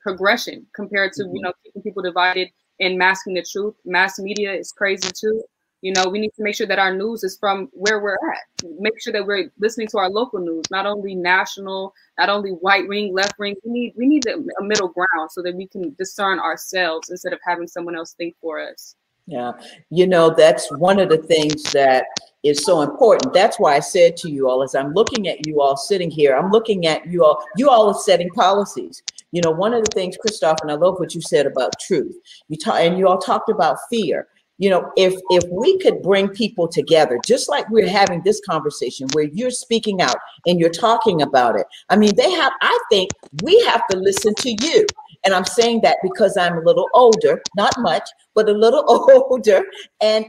progression, compared to, keeping people divided and masking the truth. Mass media is crazy too. We need to make sure that our news is from where we're at. Make sure that we're listening to our local news, not only national, not only right wing, left wing. We need a middle ground so that we can discern ourselves instead of having someone else think for us. Yeah, you know, that's one of the things that is so important. That's why I said to you all, as I'm looking at you all sitting here, I'm looking at you all are setting policies. You know, one of the things, Christoph, and I love what you said about truth. And you all talked about fear. You know, if we could bring people together, just like we're having this conversation where you're speaking out and you're talking about it. I mean, I think we have to listen to you. And I'm saying that because I'm a little older, not much, but a little older, and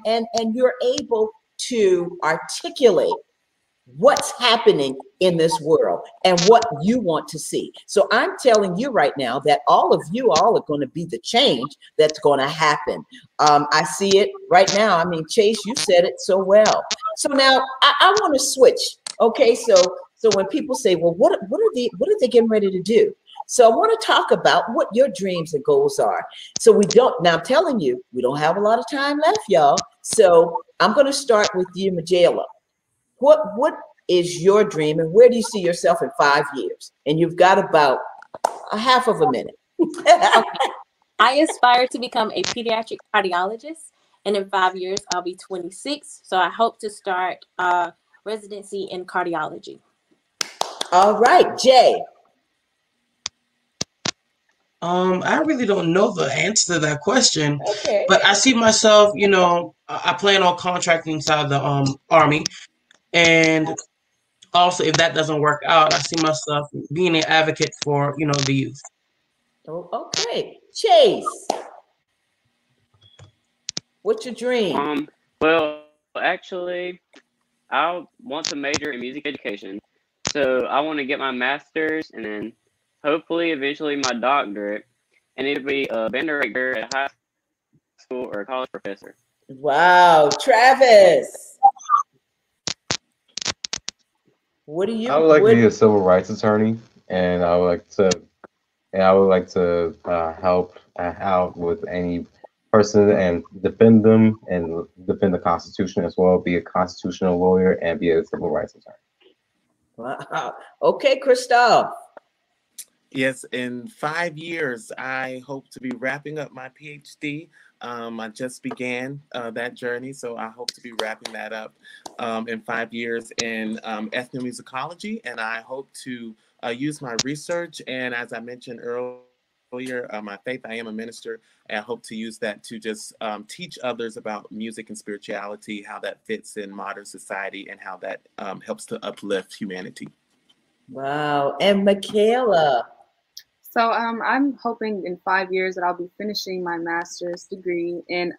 you're able to articulate what's happening in this world and what you want to see. So I'm telling you right now that all of you all are going to be the change that's going to happen. I see it right now. I mean, Chase, you said it so well. So now I want to switch. Okay, so when people say, well, what are they getting ready to do? So I want to talk about what your dreams and goals are. So now I'm telling you, we don't have a lot of time left, y'all. So I'm going to start with you, Majela. What is your dream and where do you see yourself in 5 years? And you've got about a half of a minute. Okay. I aspire to become a pediatric cardiologist, and in 5 years, I'll be 26. So I hope to start residency in cardiology. All right, Jay. I really don't know the answer to that question, Okay. but I see myself, you know, I plan on contracting inside the Army, and also if that doesn't work out, I see myself being an advocate for, you know, the youth. Oh, okay. Chase, what's your dream? Well, actually, I want to major in music education. So I want to get my master's and then hopefully eventually my doctorate, and it'll be a band director at a high school or a college professor. Wow, Travis. What do you? I would like to be a civil rights attorney, and I would like to help out with any person and defend them and defend the Constitution as well. Be a constitutional lawyer and be a civil rights attorney. Wow. Okay, Christoph. Yes, in 5 years, I hope to be wrapping up my PhD. I just began that journey, so I hope to be wrapping that up in 5 years in ethnomusicology, and I hope to use my research, and as I mentioned earlier, my faith, I am a minister, and I hope to use that to just teach others about music and spirituality, how that fits in modern society, and how that helps to uplift humanity. Wow. And Michaela. So I'm hoping in 5 years that I'll be finishing my master's degree in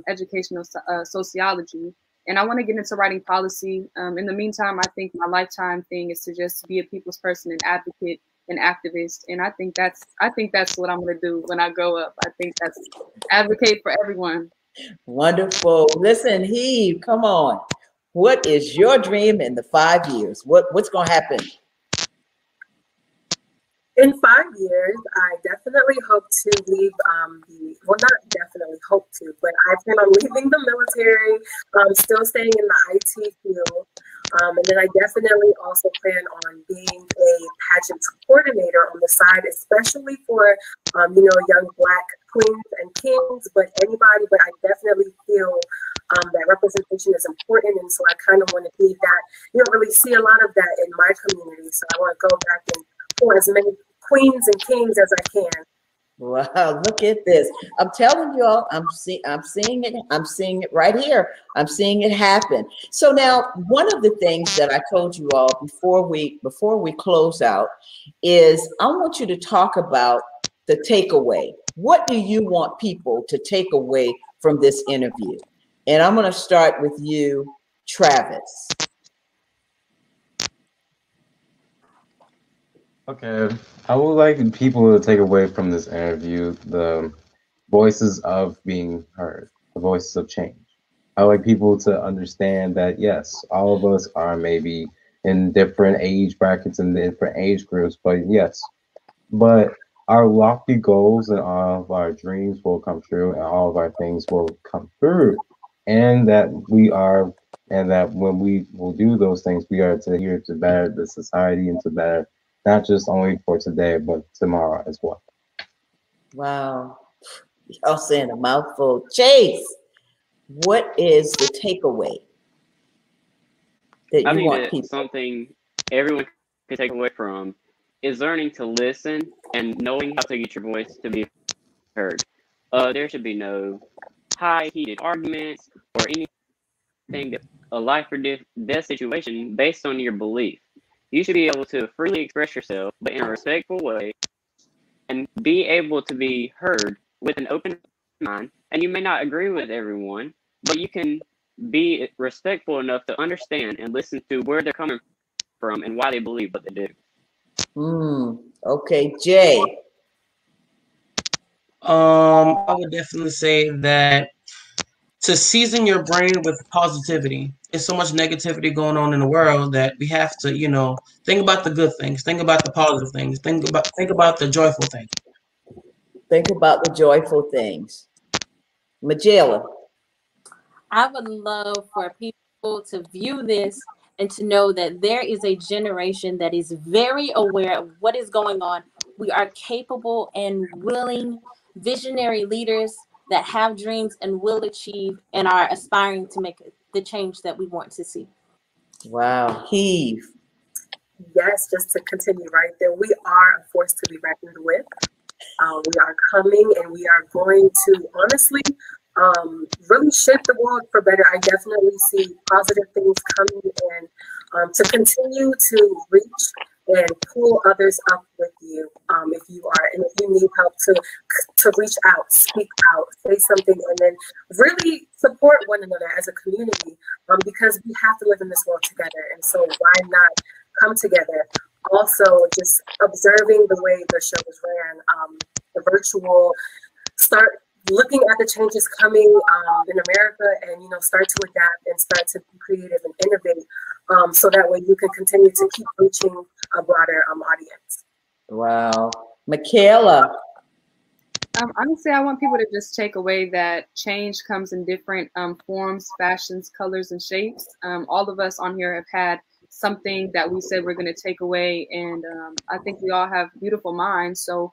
educational sociology. And I want to get into writing policy. In the meantime, I think my lifetime thing is to just be a people's person, an advocate, an activist. And I think that's what I'm going to do when I grow up. I think that's advocate for everyone. Wonderful. Listen, Heave, come on. What is your dream in the 5 years? What's going to happen? In 5 years, I definitely hope to leave well, not definitely hope to, but I plan on leaving the military, still staying in the IT field. And then I definitely also plan on being a pageant coordinator on the side, especially for, young Black queens and kings, but anybody, but I definitely feel that representation is important. And so I kind of want to be that. You don't really see a lot of that in my community. So I want to go back and for as many queens and kings as I can. Wow, look at this. I'm telling you all, I'm seeing it. I'm seeing it right here. I'm seeing it happen. So now one of the things that I told you all before we close out is I want you to talk about the takeaway. What do you want people to take away from this interview? And I'm going to start with you, Travis. Okay, I would like people to take away from this interview the voices of being heard, the voices of change. I would like people to understand that, yes, all of us are maybe in different age brackets and different age groups, but our lofty goals and all of our dreams will come true and all of our things will come through. And that when we will do those things, we are here to better the society and to better not just only for today, but tomorrow as well. Wow. Y'all saying a mouthful. Chase. what is the takeaway that I you think want that people? something everyone can take away from is learning to listen and knowing how to get your voice to be heard. There should be no high heated arguments or anything that a life or death situation based on your belief. You should be able to freely express yourself, but in a respectful way, and be able to be heard with an open mind. And you may not agree with everyone, but you can be respectful enough to understand and listen to where they're coming from and why they believe what they do. Okay, Jay. I would definitely say that to season your brain with positivity. There's so much negativity going on in the world that we have to, think about the good things, think about the positive things, think about the joyful things. Think about the joyful things. Majela. I would love for people to view this and to know that there is a generation that is very aware of what is going on. We are capable and willing visionary leaders that have dreams and will achieve and are aspiring to make the change that we want to see. Wow. Heave. Yes, just to continue right there, we are a force to be reckoned with. We are coming and we are going to honestly really shape the world for better. I definitely see positive things coming, and to continue to reach and pull others up with you if you are, and if you need help to reach out, speak out, say something, and then really support one another as a community, because we have to live in this world together. And so why not come together? Also, just observing the way the show is ran, the virtual, start looking at the changes coming in America, and start to adapt and start to be creative and innovate, so that way you can continue to keep reaching a broader audience. Wow. Michaela. Honestly, I want people to just take away that change comes in different forms, fashions, colors, and shapes. All of us on here have had something that we said we're going to take away, and I think we all have beautiful minds. So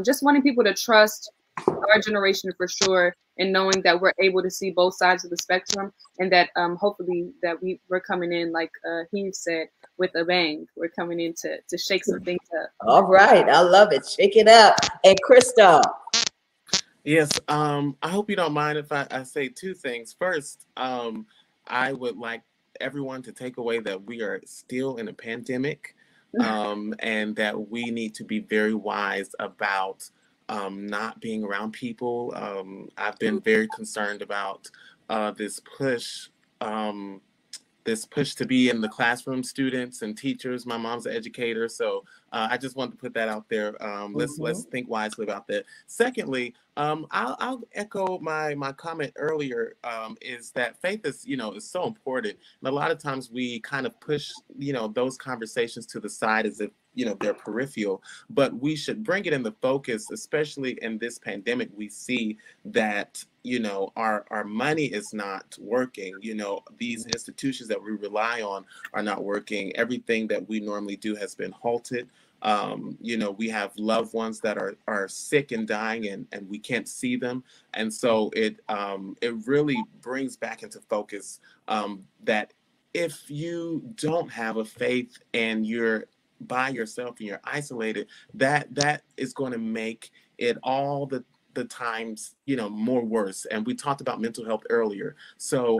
just wanting people to trust our generation for sure, and knowing that we're able to see both sides of the spectrum, and that hopefully that we're coming in, like Heath said, with a bang. We're coming in to shake some things up. All right, I love it. Shake it up. And Crystal. Yes, I hope you don't mind if I say two things. First, I would like everyone to take away that we are still in a pandemic, and that we need to be very wise about not being around people. I've been very concerned about this push to be in the classroom, students and teachers. My mom's an educator, so I just wanted to put that out there. Let's think wisely about that. Secondly, I'll echo my comment earlier, is that faith is so important, and a lot of times we kind of push those conversations to the side as if they're peripheral, but we should bring it in the focus, especially in this pandemic. We see that our money is not working. These institutions that we rely on are not working. Everything that we normally do has been halted. We have loved ones that are sick and dying, and we can't see them. And so it really brings back into focus that if you don't have a faith and you're by yourself and you're isolated, that is going to make it all the times more worse. And we talked about mental health earlier, so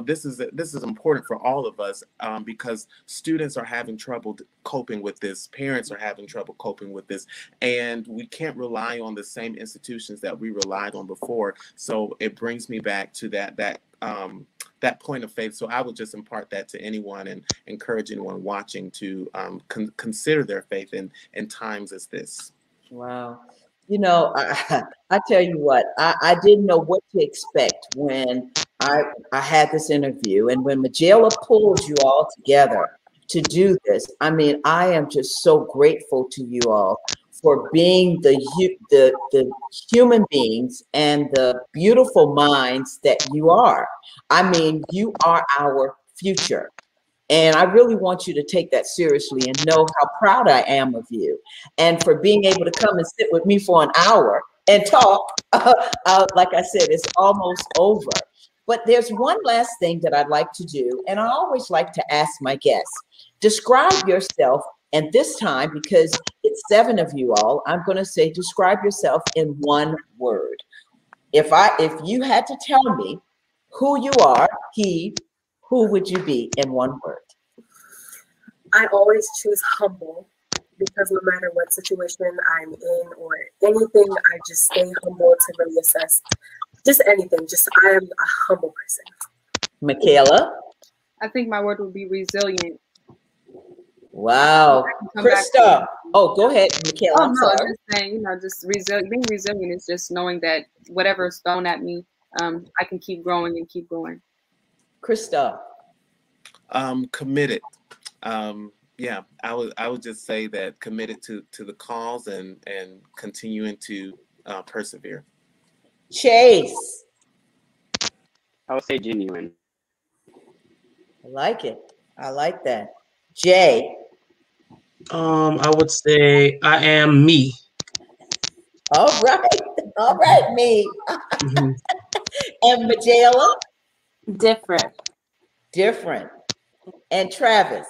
this is important for all of us, because students are having trouble coping with this, parents are having trouble coping with this, and we can't rely on the same institutions that we relied on before. So it brings me back to that point of faith. So I would just impart that to anyone and encourage anyone watching to consider their faith in times as this. Wow. I tell you what, I didn't know what to expect when I had this interview, and when Majela pulled you all together to do this. I mean, I am just so grateful to you all for being the human beings and the beautiful minds that you are. I mean, you are our future. And I really want you to take that seriously and know how proud I am of you. And for being able to come and sit with me for an hour and talk, like I said, it's almost over. But there's one last thing that I'd like to do, and I always like to ask my guests, describe yourself. And this time, because it's 7 of you all, I'm going to say describe yourself in one word. If you had to tell me who you are, who would you be in one word? I always choose humble, because no matter what situation I'm in or anything, I just stay humble to really assess just anything. Just I am a humble person. Michaela? I think my word would be resilient. Wow. Krista. Oh, go ahead, Michaela. Oh, I'm no, sorry. just saying, just being resilient is just knowing that whatever is thrown at me, I can keep growing and keep going. Krista. Committed. Yeah, I would just say that committed to the cause and continuing to persevere. Chase. I would say genuine. I like it. I like that. Jay. I would say I am me. All right. All right, me. Mhm. And Michaela. Different. Different. And Travis.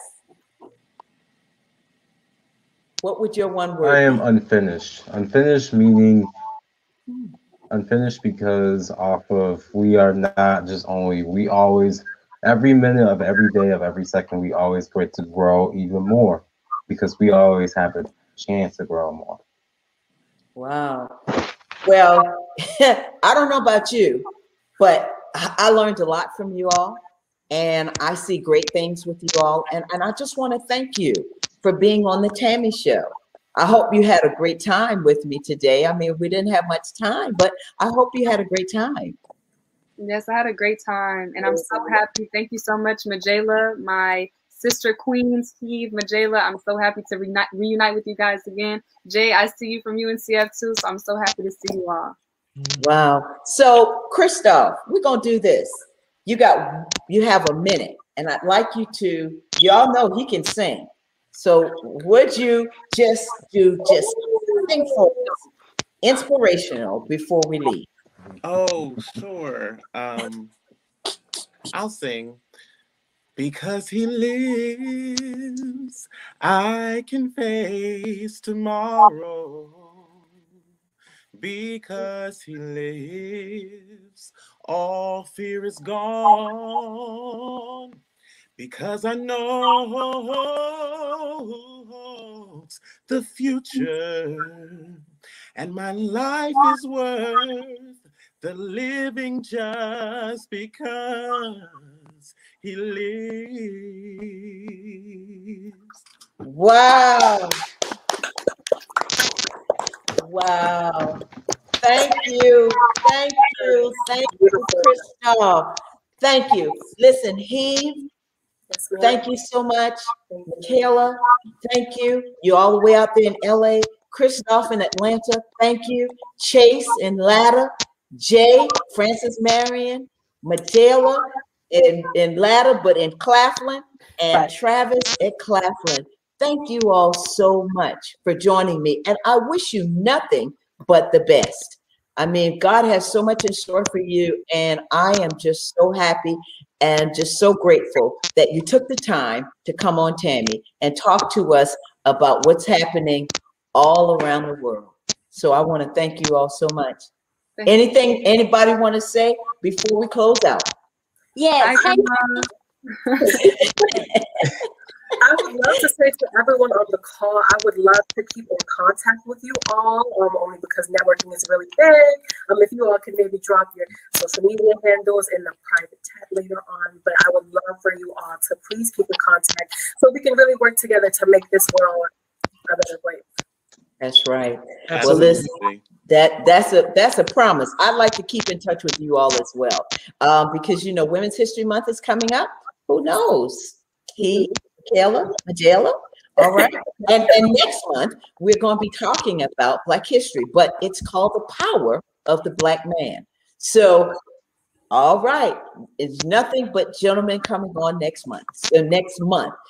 What would your one word I am be? unfinished. Unfinished meaning unfinished because off of we are not just only, we always, every minute of every day of every second, we always get to grow even more because we always have a chance to grow more. Wow. Well, I don't know about you, but I learned a lot from you all, and I see great things with you all. And I just want to thank you for being on the Tammy Show. I hope you had a great time with me today. I mean, we didn't have much time, but I hope you had a great time. Yes, I had a great time, and I'm so happy. Thank you so much, Majela, my sister queen, Steve, Majela. I'm so happy to reunite with you guys again. Jay, I see you from UNCF too, so I'm so happy to see you all. Wow. So, Christoph, we're going to do this. You have a minute, and I'd like you to, y'all know he can sing. So would you just something for us, inspirational before we leave? Oh, sure. I'll sing. Because he lives, I can face tomorrow. Because he lives, all fear is gone. Because I know who holds the future, and my life is worth the living just because he lives. Wow. Wow. Thank you. Thank you. Thank you, Christoph. Thank you. Listen, Heave, thank you so much. Michaela, thank you. You're all the way out there in LA. Christoph in Atlanta, thank you. Chase in Latta. Jay, Francis Marion, Michaela in Latta, but in Claflin, and Travis at Claflin. Thank you all so much for joining me. And I wish you nothing but the best. I mean, God has so much in store for you, and I am just so happy and just so grateful that you took the time to come on Tammy and talk to us about what's happening all around the world. So I want to thank you all so much. Anything anybody want to say before we close out? Yes. I would love to say to everyone on the call, I would love to keep in contact with you all, only because networking is really big. If you all can maybe drop your social media handles in the private chat later on, but I would love for you all to please keep in contact so we can really work together to make this world a better place. That's right. Absolutely. Well, listen, that's a promise. I'd like to keep in touch with you all as well, because you know Women's History Month is coming up. Who knows? Majela. All right. And next month, we're going to be talking about Black history, but it's called The Power of the Black Man. So, all right. It's nothing but gentlemen coming on next month.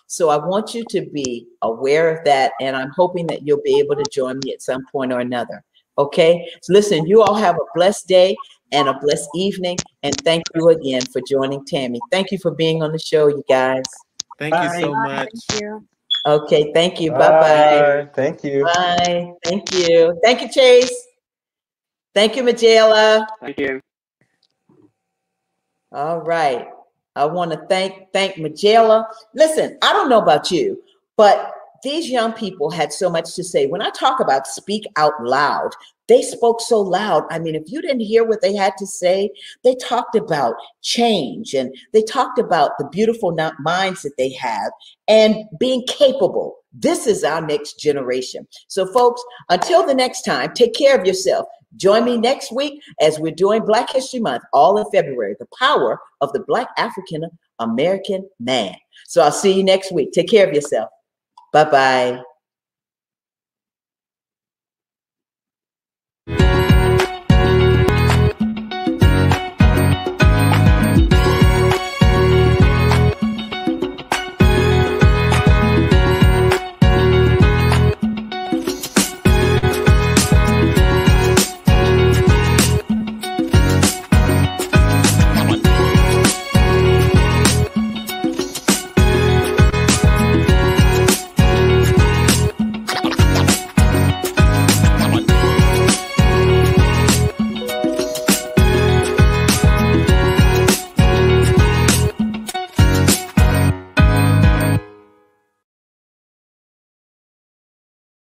So I want you to be aware of that. And I'm hoping that you'll be able to join me at some point or another. Okay. So listen, you all have a blessed day. and a blessed evening. And thank you again for joining Tammy. Thank you for being on the show, you guys. Thank you so Bye. much. Thank you. Okay, thank you. Bye-bye. Thank you. Bye. Thank you. Thank you, Chase. Thank you, Majela. Thank you. All right. I want to thank Majela. Listen, I don't know about you, but these young people had so much to say. When I talk about speak out loud, they spoke so loud. I mean, if you didn't hear what they had to say, they talked about change and they talked about the beautiful minds that they have and being capable. This is our next generation. So folks, until the next time, take care of yourself. Join me next week as we're doing Black History Month, all in February, the power of the Black African American man. So I'll see you next week. Take care of yourself. Bye-bye.